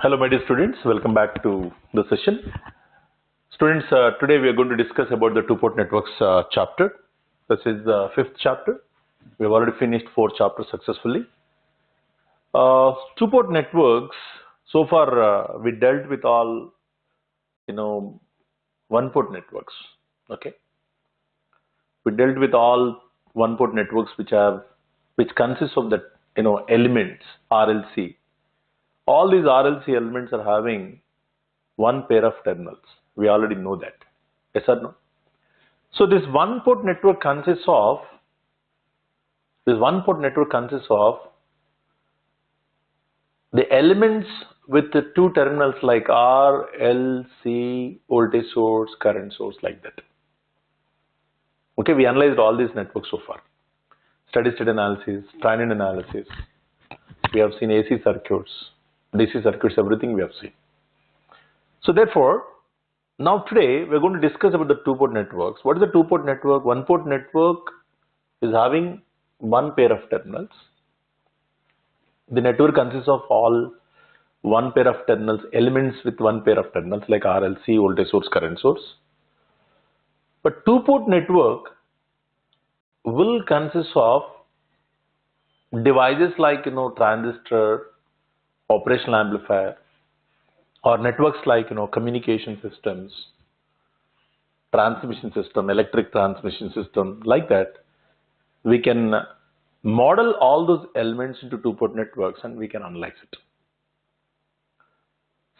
Hello my dear students, welcome back to the session. Students, today we are going to discuss about the two-port networks chapter. This is the 5th chapter. We have already finished 4 chapters successfully. Two-port networks, so far we dealt with all, one-port networks, okay? We dealt with all one-port networks which consists of the, elements, RLC. All these RLC elements are having one pair of terminals. We already know that. Yes or no? So this one port network consists of the elements with the two terminals like R, L, C, voltage source, current source, like that. Okay, we analyzed all these networks so far. Steady state analysis, transient analysis. We have seen AC circuits, DC circuits, everything we have seen. So therefore, now today we are going to discuss about the two-port networks. What is a two-port network? One-port network is having one pair of terminals. The network consists of all one pair of terminals, elements with one pair of terminals like RLC, voltage source, current source. But two-port network will consist of devices like transistor, operational amplifier, or networks like communication systems, transmission system, electric transmission system, like that. We can model all those elements into two-port networks and we can analyze it.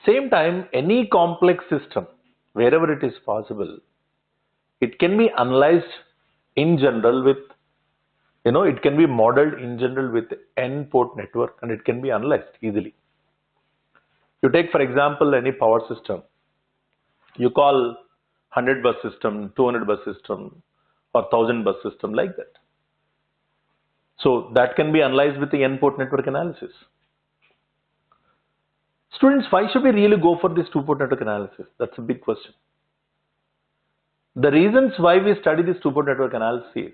Same time, any complex system, wherever it is possible, it can be analyzed in general with, it can be modeled in general with n-port network and it can be analyzed easily. You take, for example, any power system. You call 100 bus system, 200 bus system, or 1000 bus system, like that. So that can be analyzed with the n-port network analysis. Students, why should we really go for this two-port network analysis? That's a big question. The reasons why we study this two-port network analysis,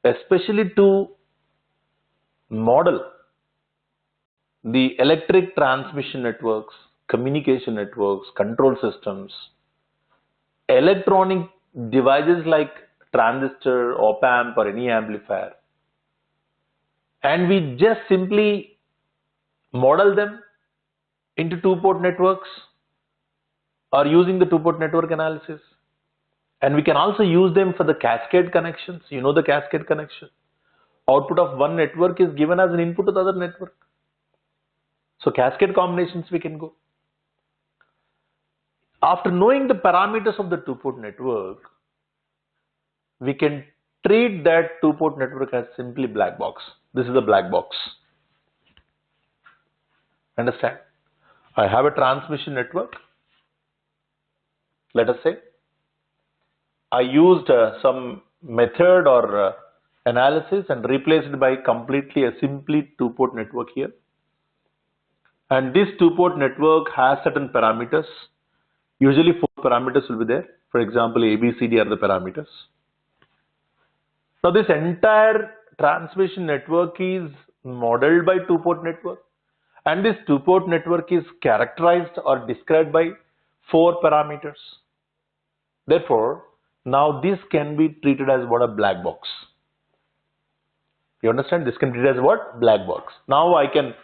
especially to model the electric transmission networks, communication networks, control systems, electronic devices like transistor, op-amp, or any amplifier, and we just simply model them into two-port networks or using the two-port network analysis. And we can also use them for the cascade connections. You know the cascade connection. Output of one network is given as an input to the other network. So cascade combinations we can go. After knowing the parameters of the two-port network, we can treat that two-port network as simply black box. This is a black box. Understand? I have a transmission network. Let us say I used some method or analysis and replaced it by completely a simply two-port network here. And this two-port network has certain parameters. Usually 4 parameters will be there. For example, A, B, C, D are the parameters. Now this entire transmission network is modeled by two-port network. And this two-port network is characterized or described by 4 parameters. Therefore, now this can be treated as what? A black box. You understand? This can be treated as what? Black box. Now I can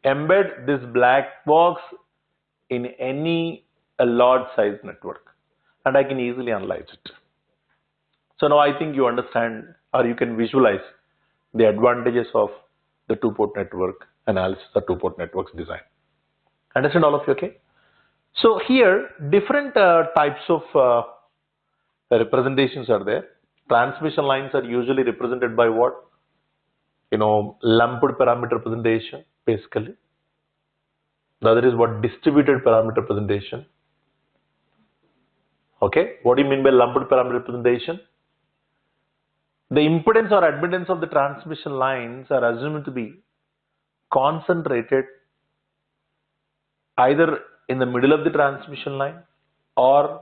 embed this black box in any large size network and I can easily analyze it. So now I think you understand or you can visualize the advantages of the two-port network analysis or two-port networks design. Understand all of you, okay? So here different types of representations are there. Transmission lines are usually represented by what? Lumped parameter representation, basically. The other is what? Distributed parameter representation. Okay, what do you mean by lumped parameter representation? The impedance or admittance of the transmission lines are assumed to be concentrated either in the middle of the transmission line or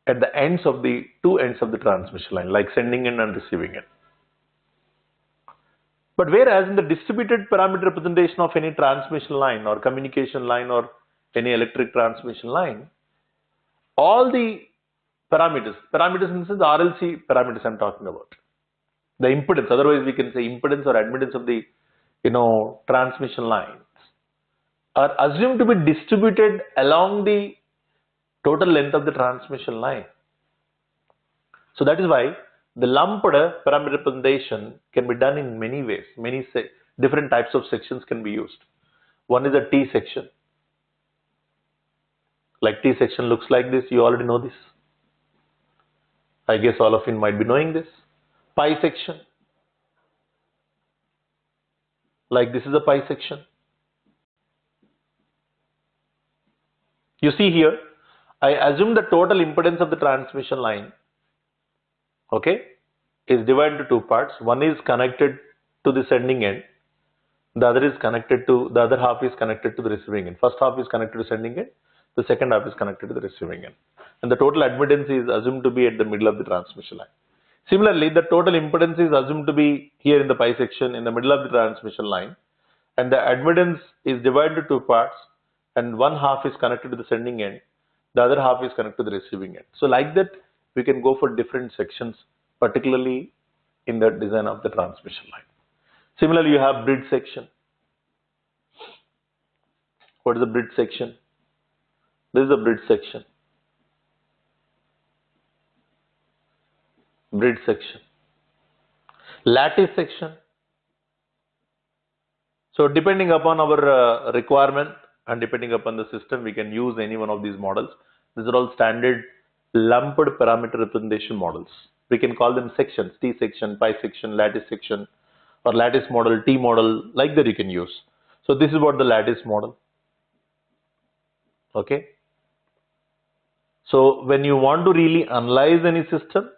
at the ends of the 2 ends of the transmission line, like sending in and receiving in. But whereas in the distributed parameter representation of any transmission line or communication line or any electric transmission line, all the parameters in the sense the RLC parameters I'm talking about, the impedance, otherwise we can say impedance or admittance of the transmission lines, are assumed to be distributed along the total length of the transmission line. So that is why the lumped parameter representation can be done in many ways. Many different types of sections can be used. One is a T section. Like T section looks like this. You already know this. I guess all of you might be knowing this. Pi section. Like this is a pi section. You see here, I assume the total impedance of the transmission line, okay, is divided into two parts. One is connected to the sending end. The other half is connected to the receiving end. First half is connected to the sending end. The second half is connected to the receiving end. And the total admittance is assumed to be at the middle of the transmission line. Similarly, the total impedance is assumed to be here in the pi section in the middle of the transmission line. And the admittance is divided into two parts. And one half is connected to the sending end. The other half is connected to the receiving end. So like that, we can go for different sections, particularly in the design of the transmission line. Similarly, you have bridge section. What is the bridge section? This is the bridge section. Bridge section. Lattice section. So depending upon our requirement and depending upon the system, we can use any one of these models. These are all standard lumped parameter representation models. We can call them sections, T section, pi section, lattice section, or lattice model, T model, like that you can use. So this is what the lattice model. Okay. So when you want to really analyze any system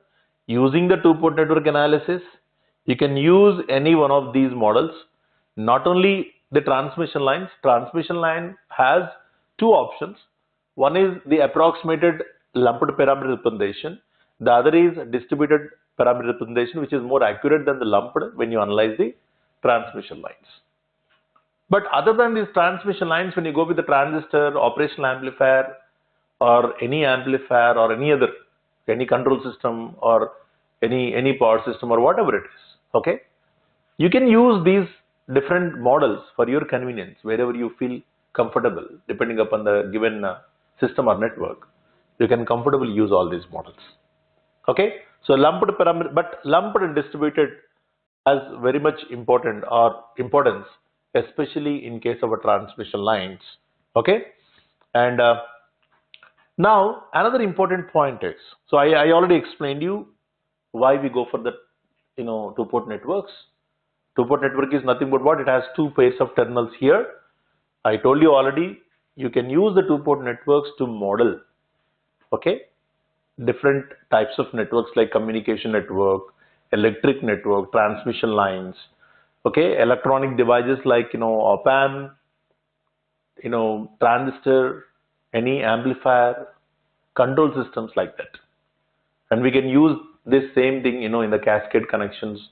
using the two-port network analysis, you can use any one of these models. Not only the transmission lines. Transmission line has two options. One is the approximated lumped parameter representation. The other is distributed parameter representation, which is more accurate than the lumped when you analyze the transmission lines. But other than these transmission lines, when you go with the transistor, operational amplifier, or any amplifier, or any control system, or any power system, or whatever it is, okay, you can use these different models for your convenience wherever you feel comfortable, depending upon the given system or network. You can comfortably use all these models. Okay, so lumped parameter, but lumped and distributed has very much importance, especially in case of a transmission lines. Okay, and now another important point is, so I already explained you why we go for the two-port networks. Two-port network is nothing but what? It has two pairs of terminals here. I told you already, you can use the two-port networks to model, okay, different types of networks like communication network, electric network, transmission lines, okay, electronic devices like op-amp, transistor, any amplifier, control systems like that. And we can use this same thing, in the cascade connections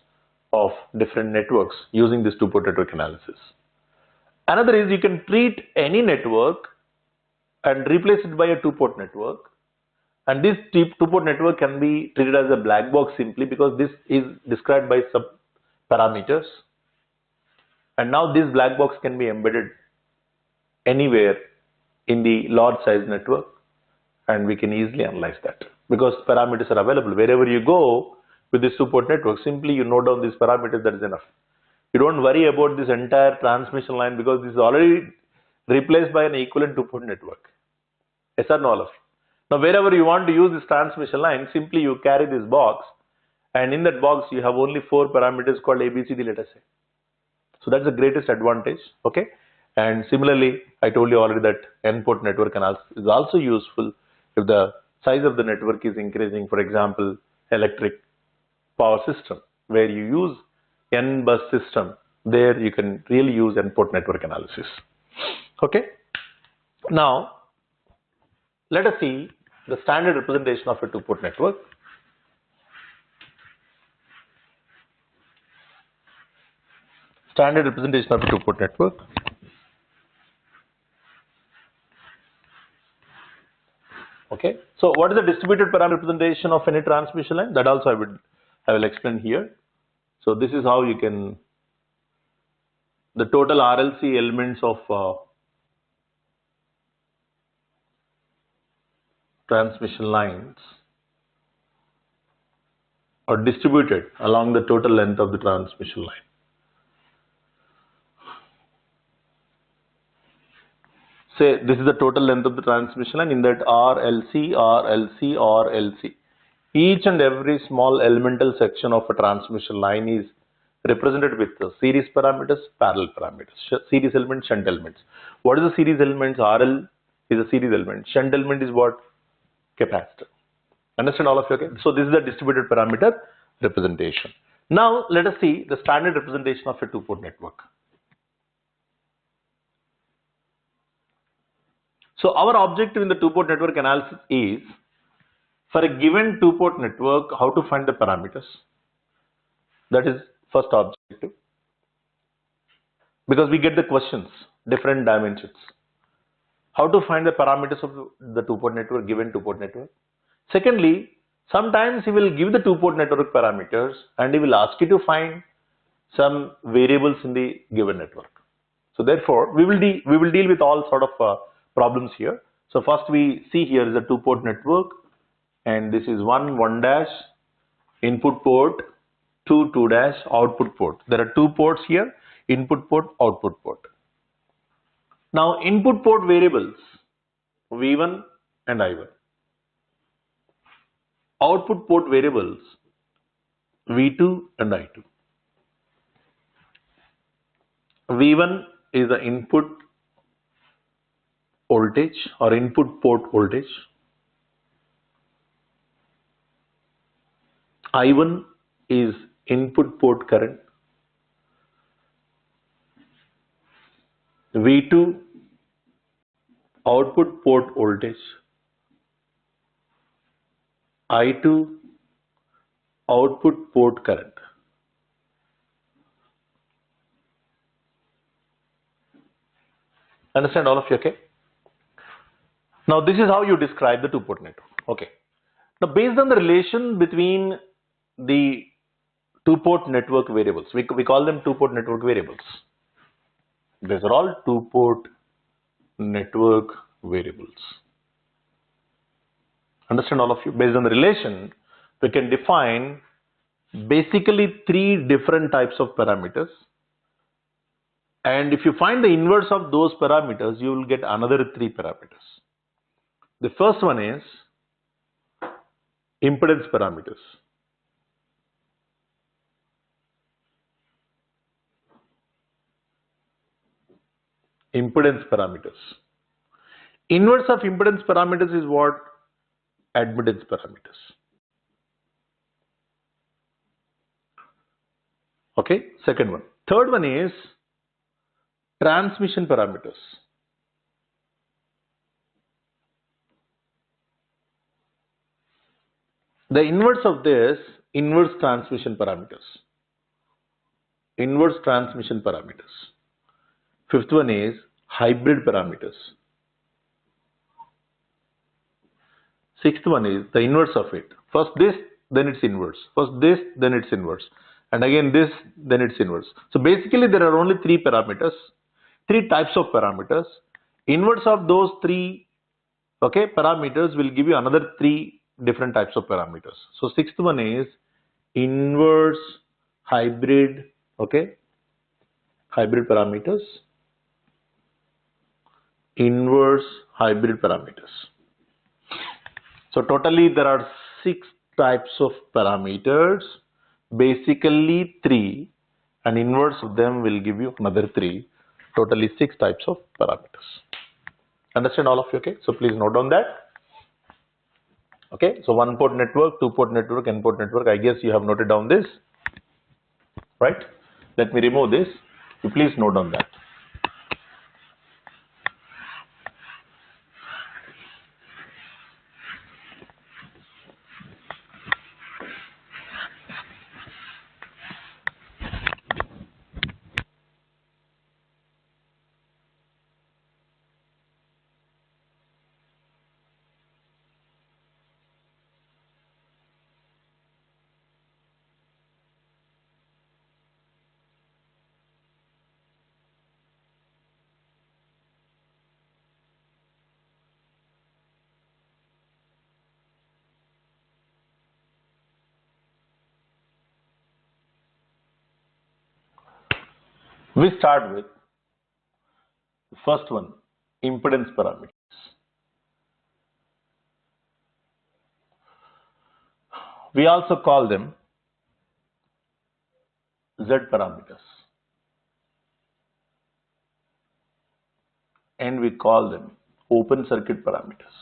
of different networks using this two-port network analysis. Another is you can treat any network and replace it by a two-port network. And this two-port network can be treated as a black box simply because this is described by sub parameters. And now this black box can be embedded anywhere in the large size network, and we can easily analyze that because parameters are available. Wherever you go with this two-port network, simply you note down these parameters, that is enough. You don't worry about this entire transmission line because this is already replaced by an equivalent two-port network. Yes or no, all of you? Now wherever you want to use this transmission line, simply you carry this box, and in that box you have only 4 parameters called ABCD, let us say. So that's the greatest advantage, okay? And similarly, I told you already that n-port network analysis is also useful if the size of the network is increasing. For example, electric power system, where you use n-bus system, there you can really use n-port network analysis. Okay? Now, let us see the standard representation of a two-port network. Standard representation of a two-port network. Okay. So what is the distributed parameter representation of any transmission line? That also I will explain here. So this is how you can, the total RLC elements of transmission lines are distributed along the total length of the transmission line. Say this is the total length of the transmission line. In that RLC, RLC, RLC. Each and every small elemental section of a transmission line is represented with the series parameters, parallel parameters, series elements, shunt elements. What is the series elements? RL is a series element. Shunt element is what? Capacitor. Understand all of you? Okay. So this is the distributed parameter representation. Now let us see the standard representation of a two-port network. So our objective in the two-port network analysis is, for a given two-port network, how to find the parameters. That is first objective. Because we get the questions, different dimensions. How to find the parameters of the two-port network, given two-port network. Secondly, sometimes he will give the two-port network parameters and he will ask you to find some variables in the given network. So therefore, we will deal with all sort of problems here. So first we see here is a two-port network, and this is 1 dash input port, 2 dash output port. There are two ports here, input port, output port. Now input port variables V1 and I1. Output port variables V2 and I2. V1 is the input voltage or input port voltage. I1 is input port current. V2 output port voltage. I2 output port current. Understand all of you? Okay. Now this is how you describe the two-port network. Okay. Now based on the relation between the two-port network variables, we call them two-port network variables. These are all two-port network variables. Understand all of you? Based on the relation, we can define basically three different types of parameters. And if you find the inverse of those parameters, you will get another three parameters. The first one is impedance parameters. Impedance parameters. Inverse of impedance parameters is what? Admittance parameters. Okay, second one. Third one is transmission parameters. The inverse of this, inverse transmission parameters. Inverse transmission parameters. Fifth one is hybrid parameters. Sixth one is the inverse of it. First this, then its inverse. First this, then its inverse. And again this, then its inverse. So basically there are only three parameters, three types of parameters. Inverse of those three, okay, parameters will give you another three different types of parameters. So sixth one is inverse hybrid, okay, hybrid parameters. Inverse hybrid parameters. So totally there are 6 types of parameters, basically 3, and inverse of them will give you another 3, totally 6 types of parameters. Understand all of you? Okay, so please note down that. Okay, so one port network, two port network, n port network. I guess you have noted down this, right? Let me remove this. You please note down that. We start with the first one, impedance parameters. We also call them Z parameters, and we call them open circuit parameters.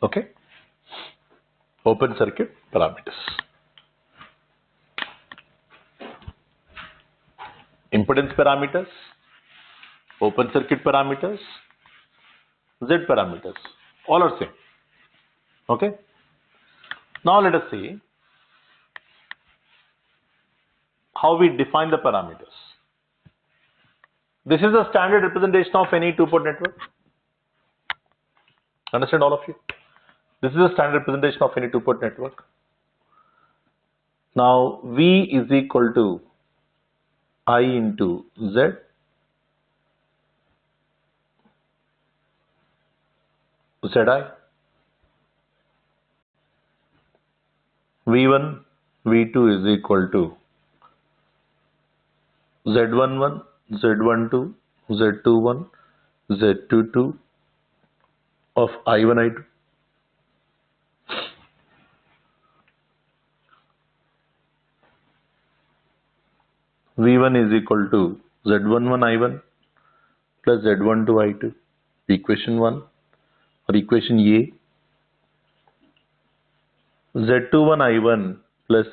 Okay? Open circuit parameters. Impedance parameters, open circuit parameters, Z parameters, all are same. Okay? Now let us see how we define the parameters. This is a standard representation of any two-port network. Understand, all of you? This is a standard representation of any two-port network. Now V is equal to I into Z Zi. V1, V2 is equal to Z11, Z12, Z21, Z22 of I1, I2. V1 is equal to Z11 I1 plus Z12 I2, equation 1 or equation A. Z21 I1 plus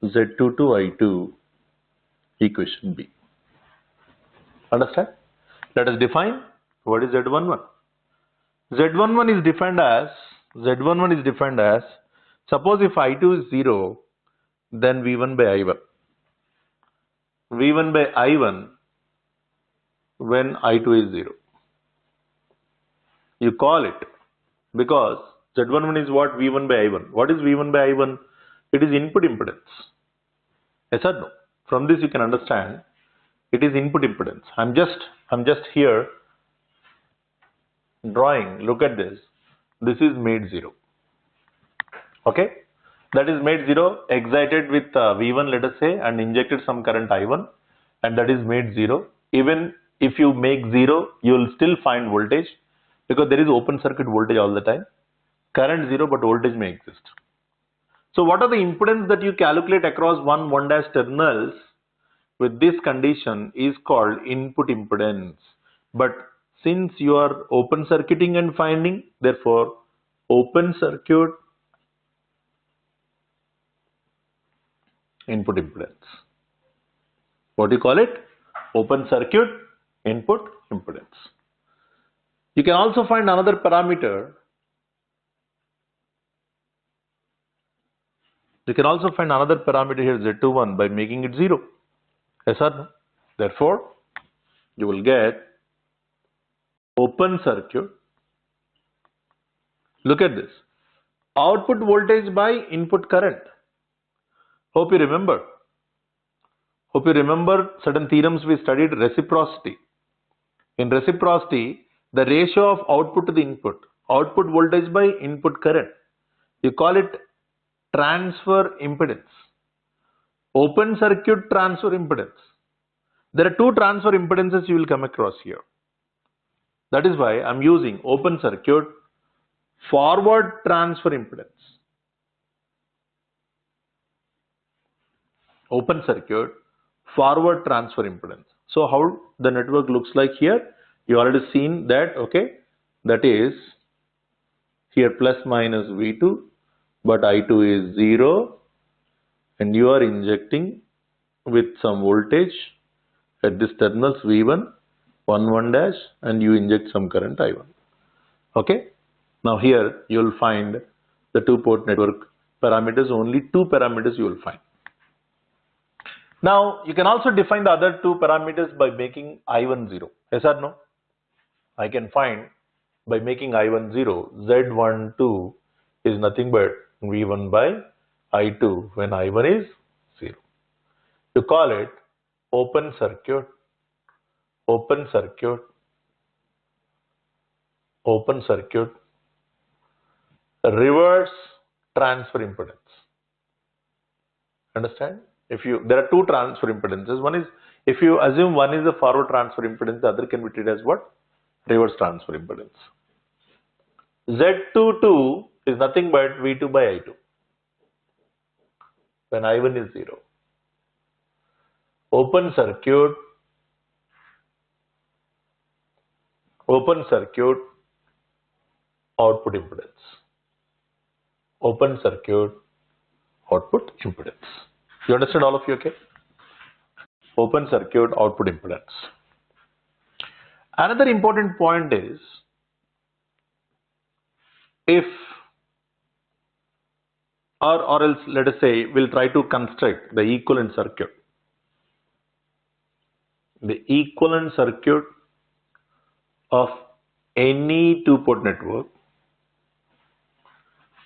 Z22 I2, equation B. Understand? Let us define what is Z11. Z11 is defined as, suppose if I2 is 0, then V1 by I1. V1 by I1 when I2 is 0. You call it, because Z11 is what? V1 by I1. What is V1 by I1? It is input impedance. Yes or no? From this you can understand it is input impedance. I'm just here drawing. Look at this. This is made 0. Okay? That is made 0, excited with V1, let us say, and injected some current I1, and that is made 0. Even if you make 0, you will still find voltage, because there is open circuit voltage all the time. Current 0, but voltage may exist. So what are the impedance that you calculate across 1 terminals with this condition is called input impedance. But since you are open circuiting and finding, therefore open circuit input impedance. What do you call it? Open circuit input impedance. You can also find another parameter. You can also find another parameter here, Z21, by making it 0. Yes or no? Therefore, you will get open circuit. Look at this. Output voltage by input current. Hope you remember. Certain theorems we studied. Reciprocity. In reciprocity, the ratio of output to the input. Output voltage by input current. You call it transfer impedance. Open circuit transfer impedance. There are two transfer impedances you will come across here. That is why I am using open circuit forward transfer impedance. Open circuit forward transfer impedance. So how the network looks like here? You already seen that, okay? That is here plus minus V2, but I2 is 0, and you are injecting with some voltage at this terminals V1, 1 dash, and you inject some current I1. Okay? Now here you will find the two-port network parameters, only two parameters you will find. Now you can also define the other two parameters by making I1 0. Yes or no? I can find by making I1 0, Z12 is nothing but V1 by I2 when I1 is 0. You call it open circuit reverse transfer impedance. Understand? There are two transfer impedances. One is, if you assume one is a forward transfer impedance, the other can be treated as what? Reverse transfer impedance. Z22 is nothing but V2 by I2 when I1 is 0. Open circuit output impedance. Open circuit output impedance. You understand all of you, okay? Open circuit output impedance. Another important point is, if or else let us say we'll try to construct the equivalent circuit. The equivalent circuit of any two-port network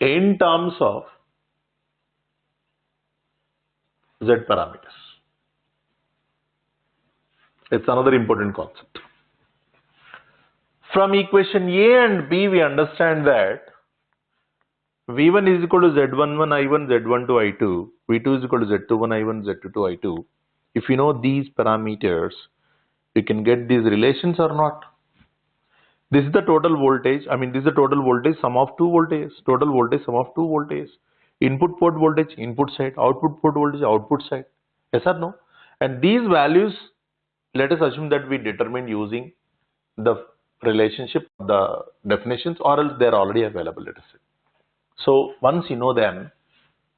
in terms of Z parameters. It's another important concept. From equation A and B, we understand that V1 is equal to Z11 I1, Z12 I2, V2 is equal to Z21 I1, Z22 I2. If you know these parameters, you can get these relations or not. This is the total voltage. This is the total voltage sum of two voltages. Total voltage sum of two voltages. Input port voltage, input side. Output port voltage, output side. Yes or no? And these values, let us assume that we determine using the relationship, the definitions, or else they are already available, let us say. So once you know them,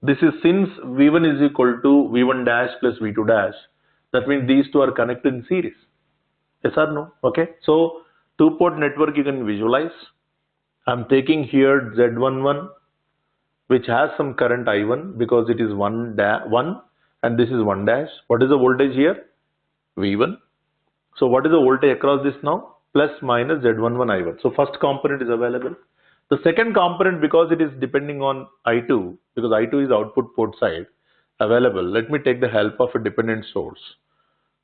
this is, since V1 is equal to V1 dash plus V2 dash, that means these two are connected in series. Yes or no? Okay. So two-port network you can visualize. I'm taking here Z11, which has some current I1 because it is 1 and this is 1 dash. What is the voltage here? V1. So what is the voltage across this now? Plus minus Z11 I1. So first component is available. The second component, because it is depending on I2, because I2 is output port side, available. Let me take the help of a dependent source.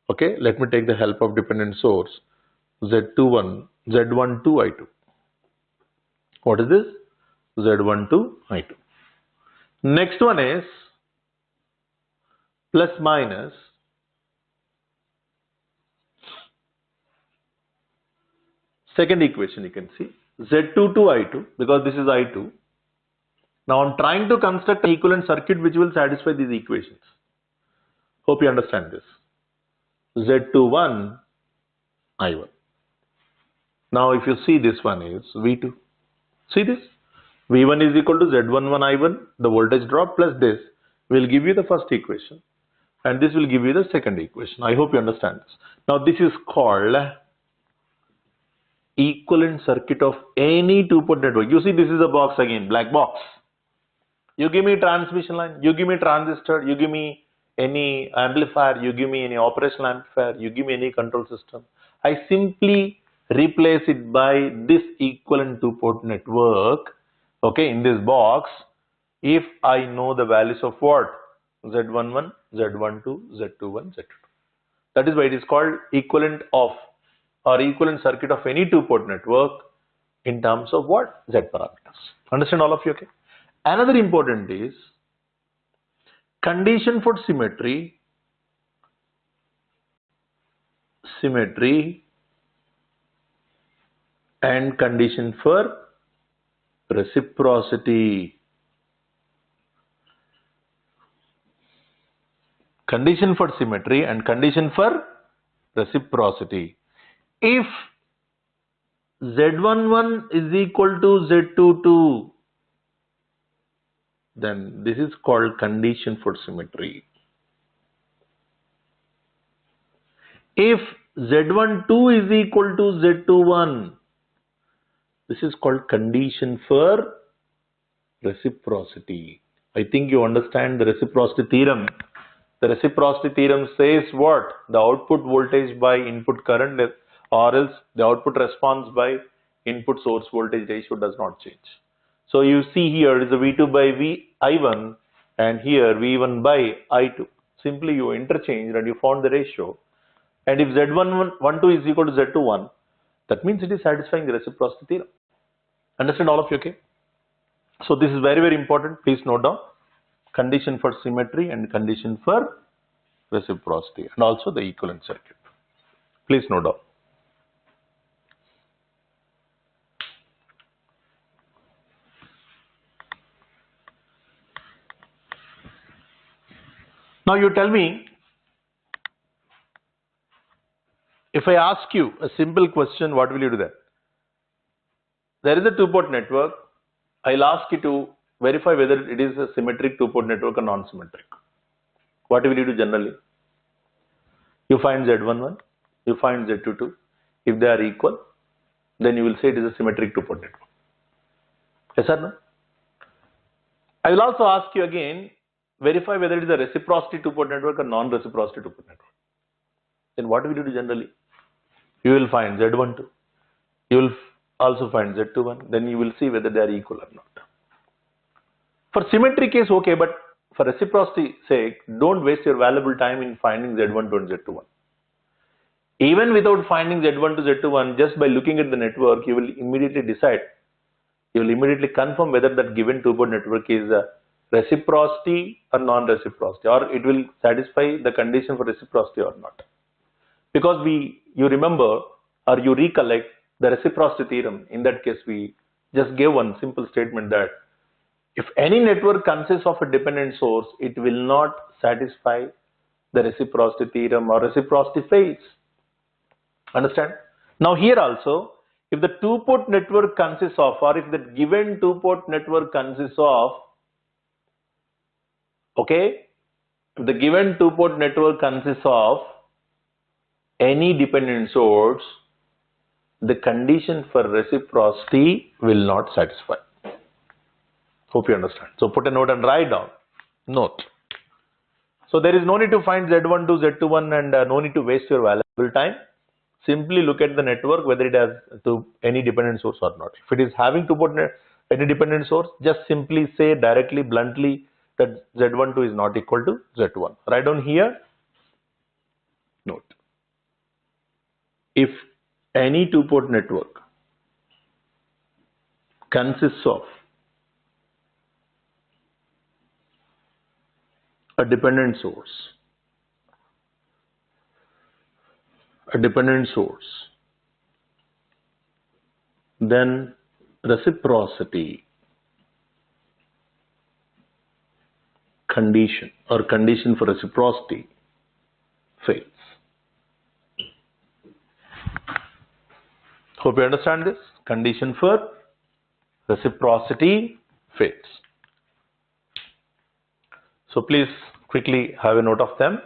Okay, let me take the help of dependent source. Z12 I2. What is this? Z12 I2. Next one is plus minus second equation, you can see Z22 I2, because this is I2. Now I'm trying to construct an equivalent circuit which will satisfy these equations. Hope you understand this. Z21 I1. Now if you see, this one is V2. See this? V1 is equal to Z11 I1, the voltage drop, plus this will give you the first equation. And this will give you the second equation. I hope you understand this. Now this is called equivalent circuit of any two-port network. You see, this is a box again, black box. You give me transmission line, you give me transistor, you give me any amplifier, you give me any operational amplifier, you give me any control system. I simply replace it by this equivalent two-port network, okay, in this box, if I know the values of what? Z11, Z12, Z21, Z22. That is why it is called equivalent of, or equivalent circuit of any two-port network in terms of what? Z parameters. Understand all of you, okay? Another important is condition for symmetry and condition for reciprocity. Condition for symmetry and condition for reciprocity. If Z11 is equal to Z22, then this is called condition for symmetry. If Z12 is equal to Z21, this is called condition for reciprocity. I think you understand the reciprocity theorem. The reciprocity theorem says what? The output voltage by input current, or else the output response by input source voltage ratio does not change. So you see here is a V2 by I1 and here V1 by I2. Simply you interchanged and you found the ratio. And if Z12 is equal to Z21, that means it is satisfying the reciprocity theorem. Understand all of you, okay? So this is very, very important. Please note down. Condition for symmetry and condition for reciprocity, and also the equivalent circuit. Please note down. Now you tell me, if I ask you a simple question, what will you do then? There is a two-port network. I'll ask you to verify whether it is a symmetric two-port network or non-symmetric. What will you do generally? You find Z11, you find Z22. If they are equal, then you will say it is a symmetric two-port network. Yes or no? I will also ask you again, verify whether it is a reciprocity two-port network or non-reciprocity two-port network. Then what will you do generally? You will find Z12. You will also find Z21. Then you will see whether they are equal or not. For symmetry case, okay, but for reciprocity sake, don't waste your valuable time in finding Z12 and Z21. Even without finding Z12, Z21, just by looking at the network, you will immediately decide. You will immediately confirm whether that given two-port network is a reciprocity or non-reciprocity, or it will satisfy the condition for reciprocity or not. Because you remember or you recollect the reciprocity theorem. In that case, we just gave one simple statement that if any network consists of a dependent source, it will not satisfy the reciprocity theorem or reciprocity fails. Understand? Now here also, if the two-port network consists of, or if the given two-port network consists of, okay, if the given two-port network consists of any dependent source, the condition for reciprocity will not satisfy. Hope you understand. So put a note and write down. Note. So there is no need to find Z12, Z21 and no need to waste your valuable time. Simply look at the network whether it has any dependent source or not. If it is having two-port any dependent source, just simply say directly, bluntly that Z12 is not equal to Z1. Write down here. Note. If any two-port network consists of a dependent source, then reciprocity condition or condition for reciprocity fails. Hope you understand this. Condition for reciprocity fails. So please quickly have a note of them.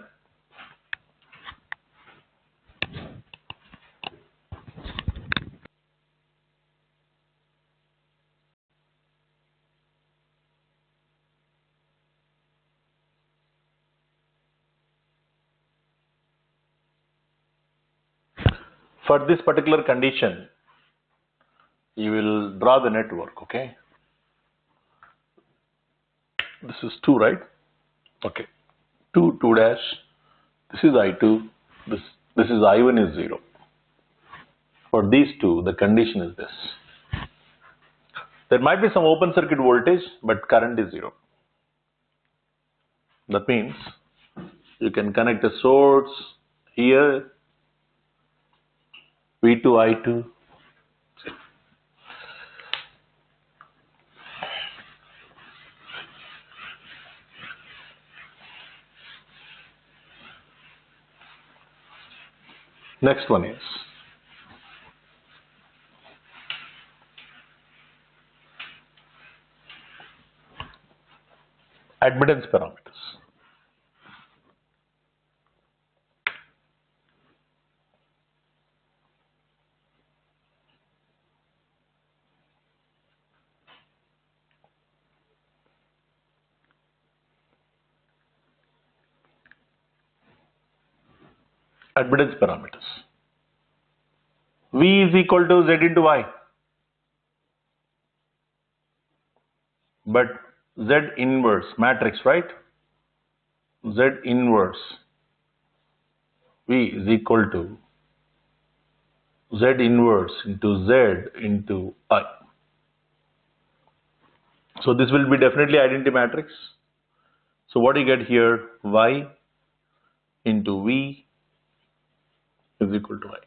For this particular condition, you will draw the network, okay? This is 2, right? Okay. 2, 2 dash. This is I2. This is I1 is 0. For these two, the condition is this. There might be some open circuit voltage, but current is 0. That means you can connect a source here, V2, I2. Next one is admittance parameters. Admittance parameters. V is equal to Z into I. But Z inverse matrix, right? Z inverse V is equal to Z inverse into Z into I. So this will be definitely identity matrix. So what do you get here? Y into V is equal to I.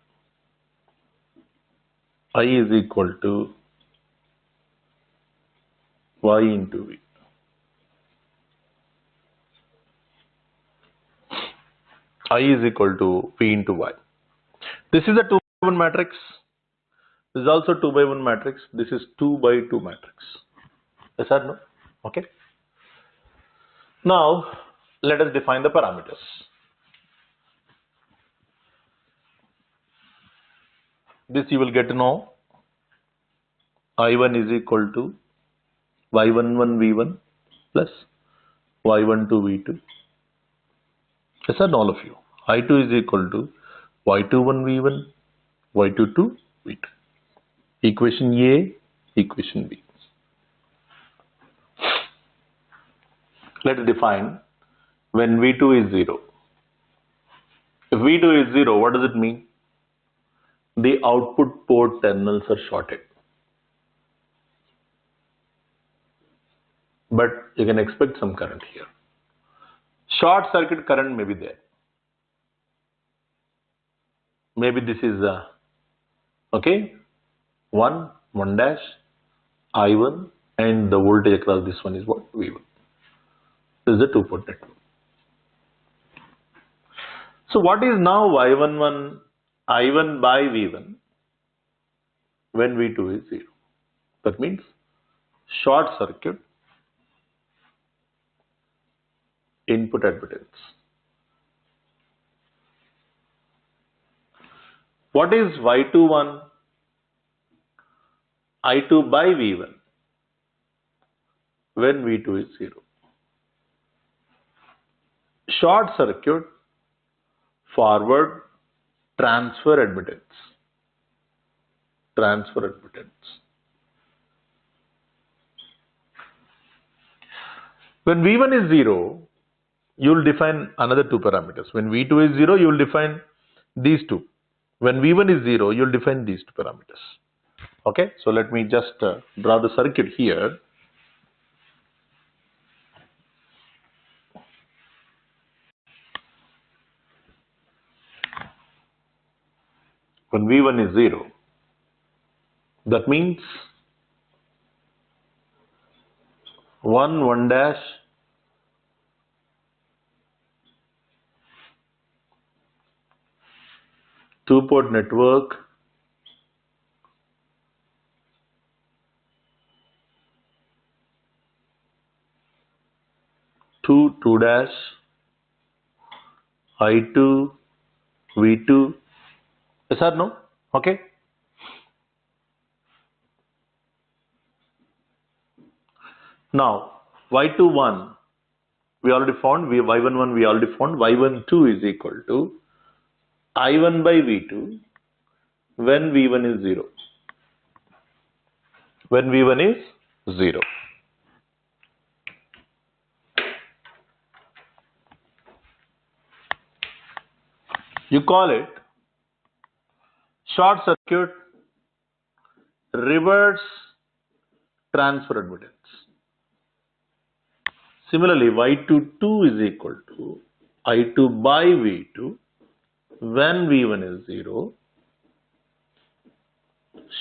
I is equal to Y into V. I is equal to V into Y. This is a 2 by 1 matrix. This is also 2 by 1 matrix. This is 2 by 2 matrix. Yes or no? Okay. Now, let us define the parameters. This you will get to know. I1 is equal to Y11 V1 plus Y12 V2. Yes or no, all of you? I2 is equal to Y21 V1, Y22 V2. Equation A, equation B. Let us define when V2 is 0. If V2 is 0, what does it mean? The output port terminals are shorted. But you can expect some current here. Short circuit current may be there. Maybe this is okay, 1 dash, I1, and the voltage across this one is what? V1. This is the two-port network. So what is now Y11 I1 by V1 when V2 is 0? That means short circuit input admittance. What is Y21 I2 by V1 when V2 is 0? Short circuit forward transfer admittance. Transfer admittance. When V1 is 0, you will define another two parameters. When V2 is 0, you will define these two. When V1 is 0, you will define these two parameters. Okay, so let me just draw the circuit here. When V1 is 0, that means 1 dash, two-port network, two dash, I2, V2. Yes or no? Okay. Now, Y21, we already found, Y11 we already found, Y12 is equal to I1 by V2 when V1 is 0. When V1 is 0. You call it short circuit reverse transfer admittance. Similarly, Y22 is equal to I2 by V2 when V1 is 0.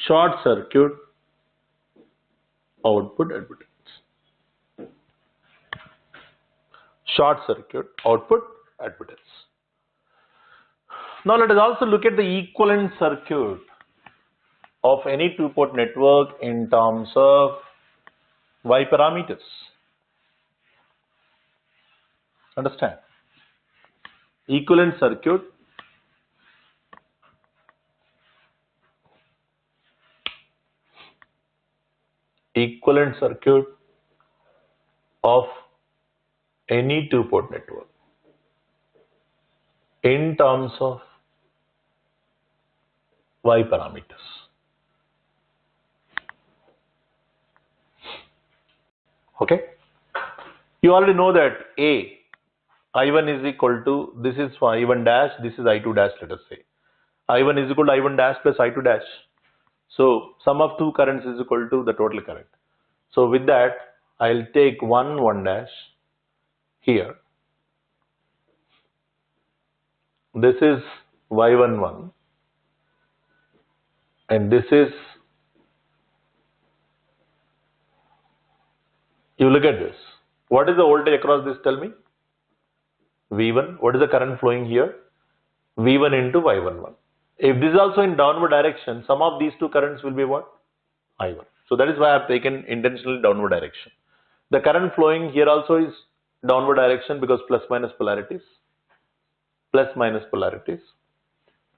Short circuit output admittance. Short circuit output admittance. Now let us also look at the equivalent circuit of any two-port network in terms of Y parameters. Understand? Equivalent circuit of any two-port network in terms of Y parameters. Okay? You already know that I1 is equal to, this is for I1 dash, this is I2 dash, let us say. I1 is equal to I1 dash plus I2 dash. So sum of two currents is equal to the total current. So with that, I'll take 1 dash here this is y11 and this is, you look at this. What is the voltage across this? Tell me. V1. What is the current flowing here? V1 into y11. If this is also in downward direction, sum of these two currents will be what? I1. So that is why I have taken intentionally downward direction. The current flowing here also is downward direction because plus minus polarities. Plus minus polarities.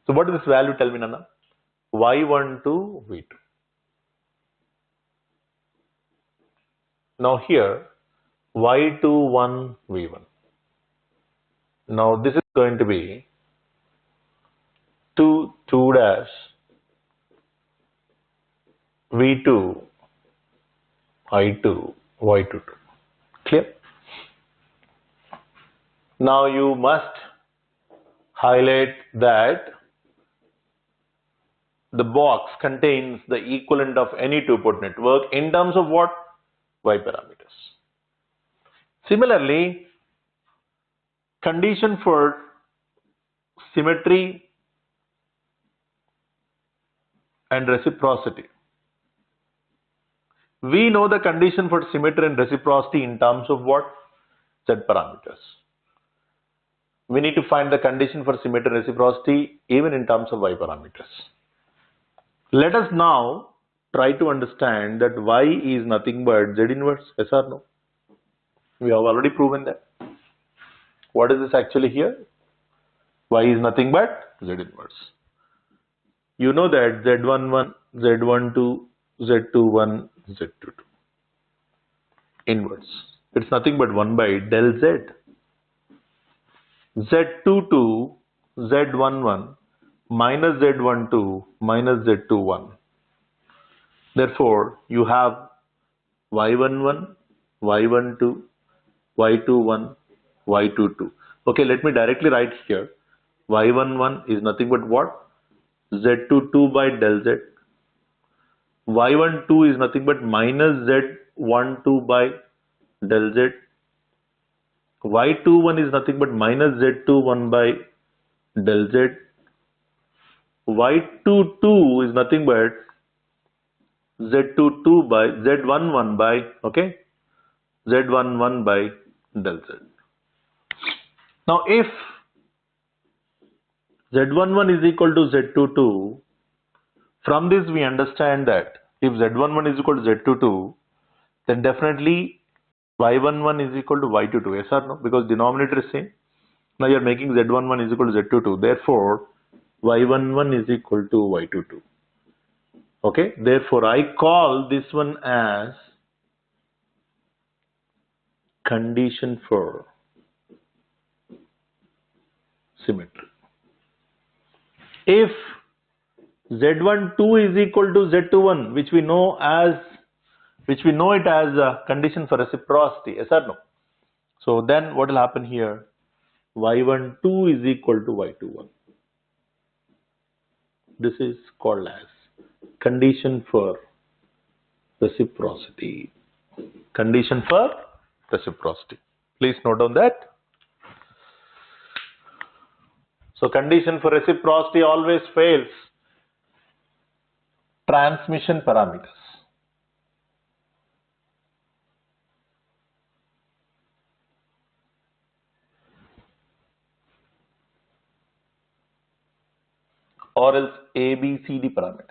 So what is this value? Tell me, Nana. Y1 to V2. Now here, Y21 V1. Now this is going to be 2 dash V2 I2 Y22. Clear? Now you must highlight that the box contains the equivalent of any two-port network in terms of what? Y parameters. Similarly, condition for symmetry and reciprocity. We know the condition for symmetry and reciprocity in terms of what? Z parameters. We need to find the condition for symmetry and reciprocity even in terms of Y parameters. Let us now try to understand that Y is nothing but Z inverse. Yes or no? We have already proven that. What is this actually here? Y is nothing but Z inverse. You know that Z11, Z12, Z21, Z22. Inverse. It's nothing but 1 by del Z. Z22, Z11 minus Z12 minus Z21. Therefore, you have Y11, Y12, Y21, Y22. Okay, let me directly write here. Y11 is nothing but what? Z22 by del Z. Y12 is nothing but minus Z12 by del Z. Y21 is nothing but minus Z21 by del Z. Y22 is nothing but Z22 by Z11 by, okay, Z11 by del Z. Now if Z11 is equal to Z22, from this we understand that if Z11 is equal to Z22, then definitely Y11 is equal to Y22, yes or no? Because denominator is same. Now you are making Z11 is equal to Z22. Therefore, Y11 is equal to Y22. Okay. Therefore, I call this one as condition for symmetry. If Z12 is equal to Z21, which we know it as a condition for reciprocity, yes or no? So then what will happen here? Y12 is equal to Y21. This is called as condition for reciprocity. Condition for reciprocity. Please note down that. So condition for reciprocity always fails transmission parameters. Or else A, B, C, D parameters.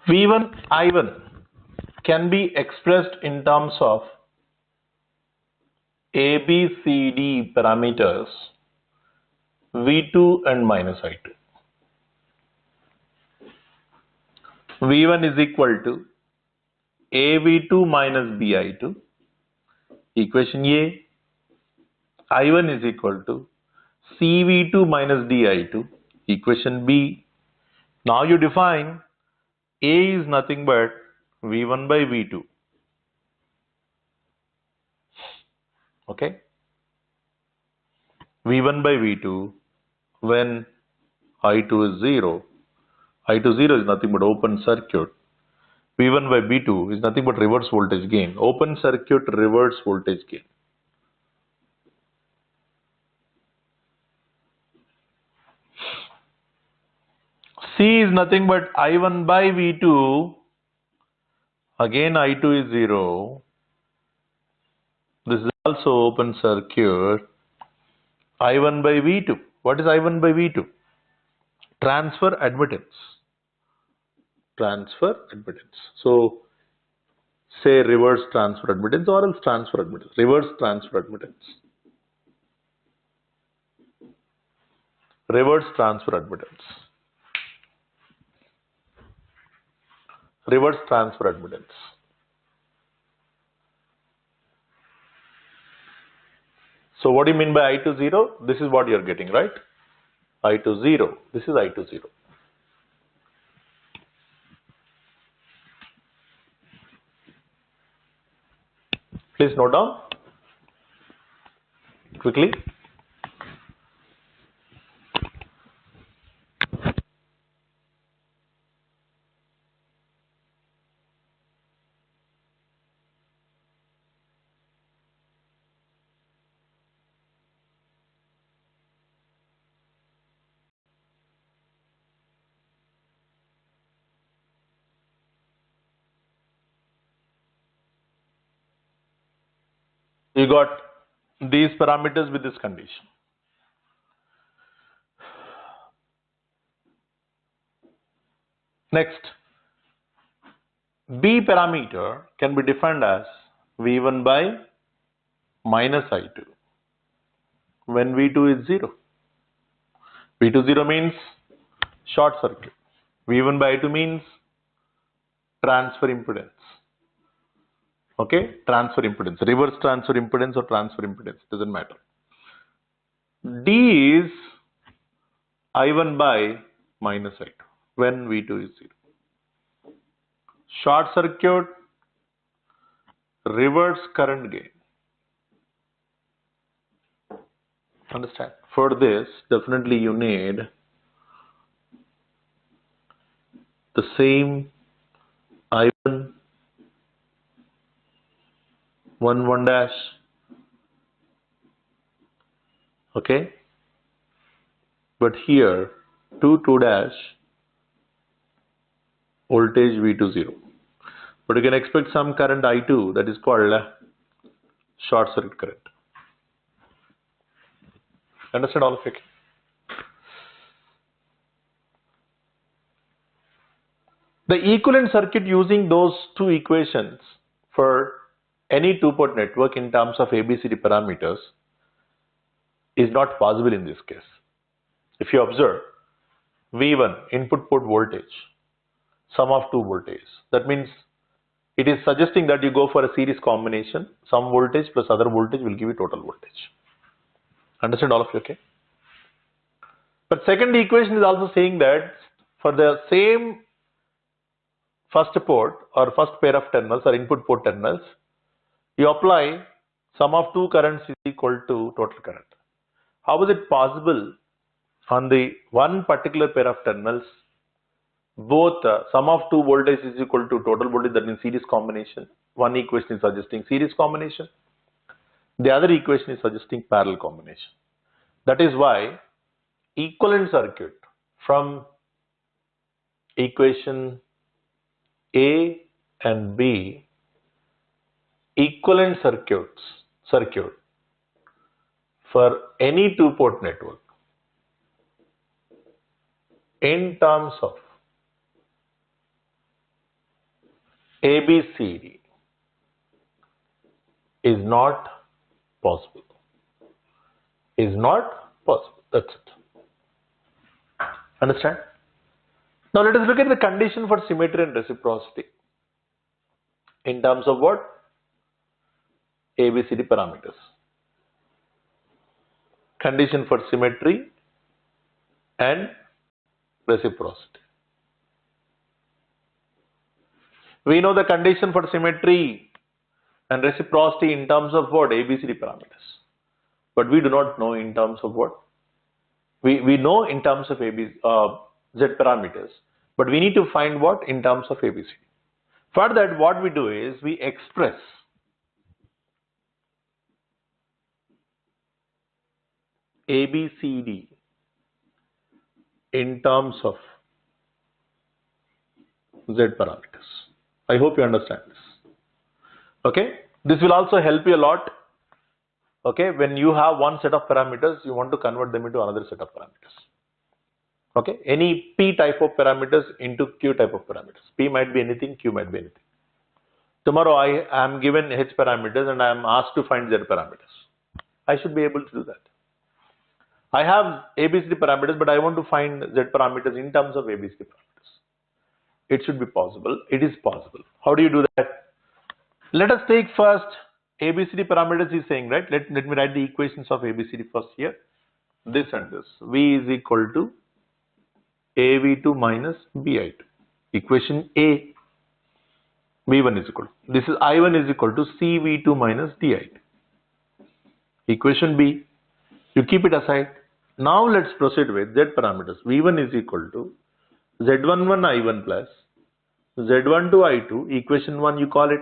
V1, I1 can be expressed in terms of A, B, C, D parameters, V2 and minus I2. V1 is equal to AV2 minus BI2, equation A. I1 is equal to CV2 minus DI2, equation B. Now you define A is nothing but V1 by V2. Okay. V1 by V2 when I2 is 0. I2 0 is nothing but open circuit. V1 by V2 is nothing but reverse voltage gain. Open circuit reverse voltage gain. C is nothing but I1 by V2. Again I2 is 0. This is also open circuit. I1 by V2. What is I1 by V2? Transfer admittance. Transfer admittance. So say reverse transfer admittance or else transfer admittance. Reverse transfer admittance. Reverse transfer admittance. Reverse transfer admittance. So what do you mean by I2 0? This is what you are getting, right? I2 0. This is I2 0. Please note down quickly. You got these parameters with this condition. Next, B parameter can be defined as V1 by minus I2 when V2 is 0. V2 0 means short circuit. V1 by I2 means transfer impedance. Okay, transfer impedance, reverse transfer impedance or transfer impedance, doesn't matter. D is I1 by minus I2 when V2 is 0. Short circuit, reverse current gain. Understand? For this, definitely you need the same I1 1 dash, okay, but here 2 dash voltage V2 0, but you can expect some current I2 that is called short circuit current. Understand all of it? The equivalent circuit using those two equations for any two-port network in terms of ABCD parameters is not possible in this case. If you observe V1 input port voltage, sum of two voltages, that means it is suggesting that you go for a series combination. Some voltage plus other voltage will give you total voltage. Understand all of you, okay? But second equation is also saying that for the same first port or first pair of terminals or input port terminals, you apply sum of two currents is equal to total current. How is it possible on the one particular pair of terminals, both sum of two voltage is equal to total voltage, that means series combination. One equation is suggesting series combination. The other equation is suggesting parallel combination. That is why equivalent circuit from equation A and B, equivalent circuit for any two-port network in terms of ABCD is not possible. Is not possible. That's it. Understand? Now let us look at the condition for symmetry and reciprocity in terms of what? ABCD parameters. Condition for symmetry and reciprocity. We know the condition for symmetry and reciprocity in terms of what? ABCD parameters. But we do not know in terms of what? We know in terms of Z parameters, but we need to find what in terms of ABCD. For that, what we do is we express ABCD in terms of Z parameters. I hope you understand this. Okay, this will also help you a lot. Okay, when you have one set of parameters, you want to convert them into another set of parameters. Okay, any P type of parameters into Q type of parameters. P might be anything, Q might be anything. Tomorrow I am given H parameters and I am asked to find Z parameters. I should be able to do that. I have ABCD parameters, but I want to find Z parameters in terms of ABCD parameters. It should be possible. It is possible. How do you do that? Let us take first ABCD parameters is saying, right? Let me write the equations of ABCD first here. This and this. V is equal to AV2 minus BI2. Equation A. V1 is equal to. This is I1 is equal to CV2 minus DI2. Equation B. You keep it aside. Now let's proceed with Z parameters. V1 is equal to Z11 I1 plus Z12 I2. Equation 1 you call it.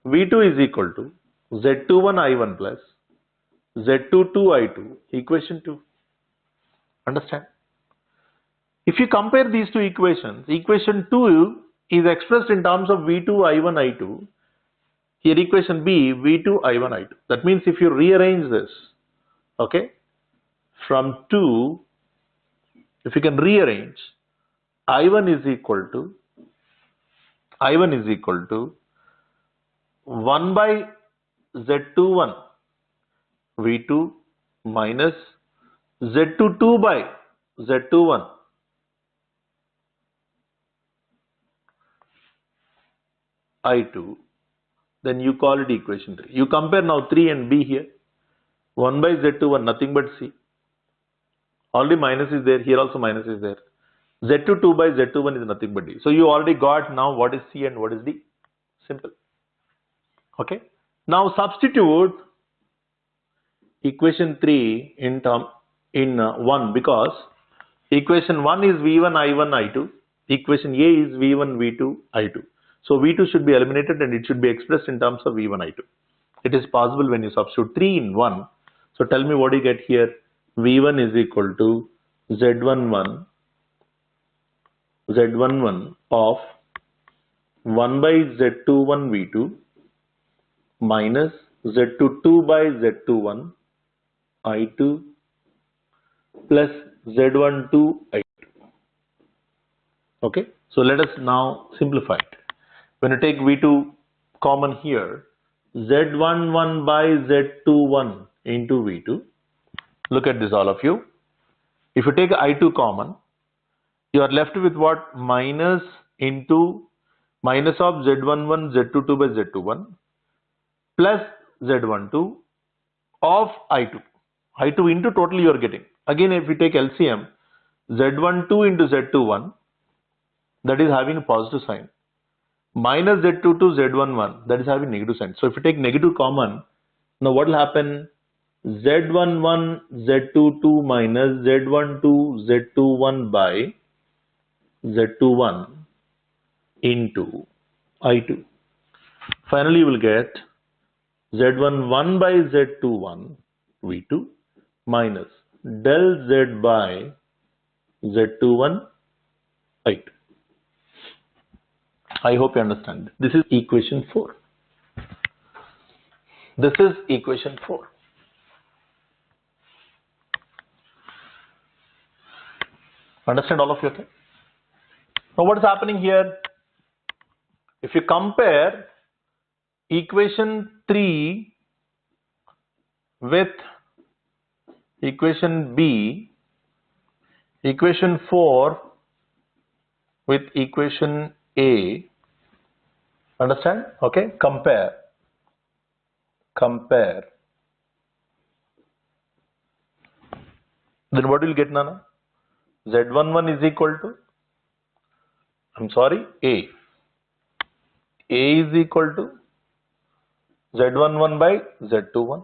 V2 is equal to Z21 I1 plus Z22 I2. Equation 2. Understand? If you compare these two equations, equation 2 is expressed in terms of V2 I1 I2. Here equation B, V2 I1 I2. That means if you rearrange this, okay, from 2, if you can rearrange, I1 is equal to 1 by Z21 V2 minus Z22 by Z21 I2, then you call it equation 3. You compare now 3 and B here. 1 by Z21, nothing but C. Already minus is there, here also minus is there. Z22 by Z21 is nothing but D. So you already got now what is C and what is D. Simple. Okay. Now substitute equation 3 in 1, because equation 1 is V1 I1 I2. Equation A is V1 V2 I2. So V2 should be eliminated and it should be expressed in terms of V1 I2. It is possible when you substitute 3 in 1. So tell me what you get here. V1 is equal to Z11 of 1 by Z21 V2 minus Z22 by Z21 I2 plus Z12 I2. Okay, so let us now simplify it. When you take V2 common here, Z11 by Z21 into V2. Look at this, all of you. If you take I2 common, you are left with what? Minus of Z11 Z22 by Z21 plus Z12 of I2. I2 into total you are getting. Again, if you take LCM, Z12 into Z21, that is having a positive sign, minus Z22 Z11, that is having negative sign. So if you take negative common, now what will happen? Z11 Z22 minus Z12 Z21 by Z21 into I2. Finally, you will get Z11 by Z21 V2 minus del Z by Z21 I2. I hope you understand. This is equation 4. This is equation 4. Understand all of you? Okay? Now what is happening here? If you compare equation 3 with equation B, equation 4 with equation A, understand? Okay, compare. Then what will you get, Nana? Z11 is equal to, A. A is equal to Z11 by Z21.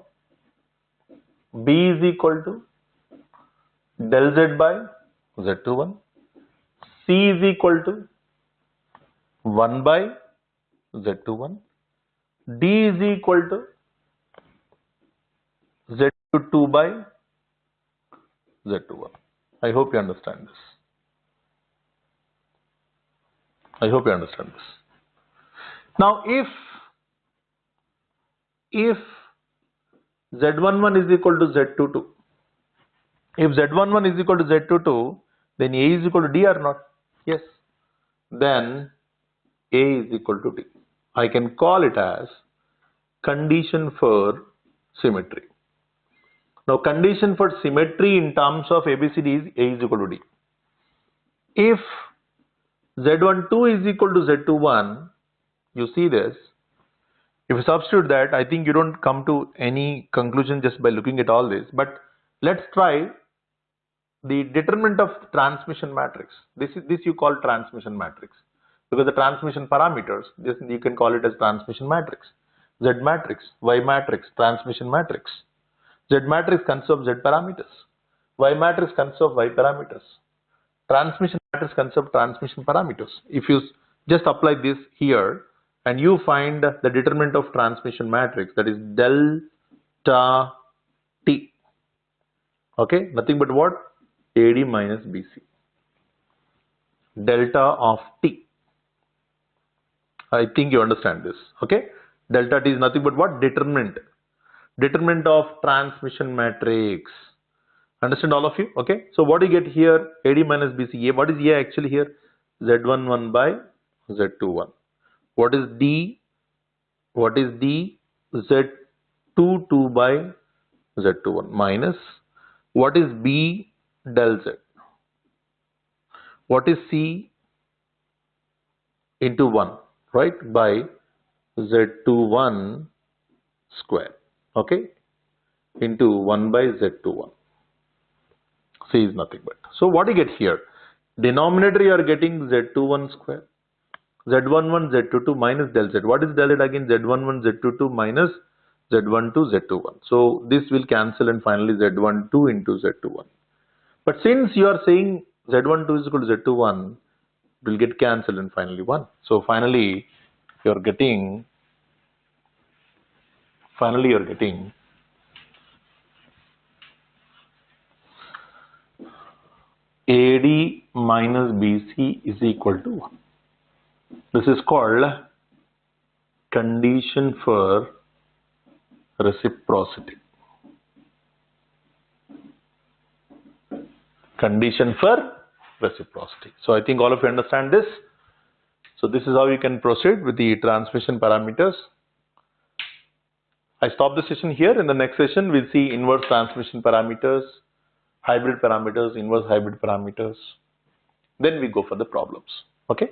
B is equal to del z by z21. C is equal to 1 by z21. D is equal to z22 by z21. I hope you understand this. I hope you understand this. Now, if z11 is equal to z22, if z11 is equal to z22, then A is equal to D or not? Yes. Then A is equal to D. I can call it as condition for symmetry. Now, condition for symmetry in terms of ABCD is A is equal to D. If z12 is equal to z21, you see this. If you substitute that, I think you don't come to any conclusion just by looking at all this. But let's try the determinant of transmission matrix. This you call transmission matrix, because the transmission parameters, this you can call it as transmission matrix. Z matrix, Y matrix, transmission matrix. Z matrix consists of Z parameters. Y matrix consists of Y parameters. Transmission matrix consists of transmission parameters. If you just apply this here and you find the determinant of transmission matrix, that is delta T. Okay, nothing but what? AD minus BC. Delta of T. I think you understand this. Okay, delta T is nothing but what? Determinant. Determinant of transmission matrix. Understand all of you? Okay, so what do you get here? AD minus BC. A. What is A actually here? Z11 by Z21. What is D? What is D? Z22 by Z21 minus. What is B? Del Z. What is C? Into 1, right? By Z21 square. Okay, into 1 by Z21. C is nothing but. So what do you get here? Denominator you are getting Z21 square. Z11 Z22 minus del Z. What is del Z again? Z11 Z22 minus Z12 Z21. So this will cancel and finally Z12 into Z21. But since you are saying Z12 is equal to Z21, it will get cancelled and finally 1. So finally you are getting AD minus BC is equal to 1. This is called condition for reciprocity. Condition for reciprocity. So I think all of you understand this. So this is how you can proceed with the transmission parameters. I stop the session here. In the next session, we'll see inverse transmission parameters, hybrid parameters, inverse hybrid parameters. Then we go for the problems. Okay.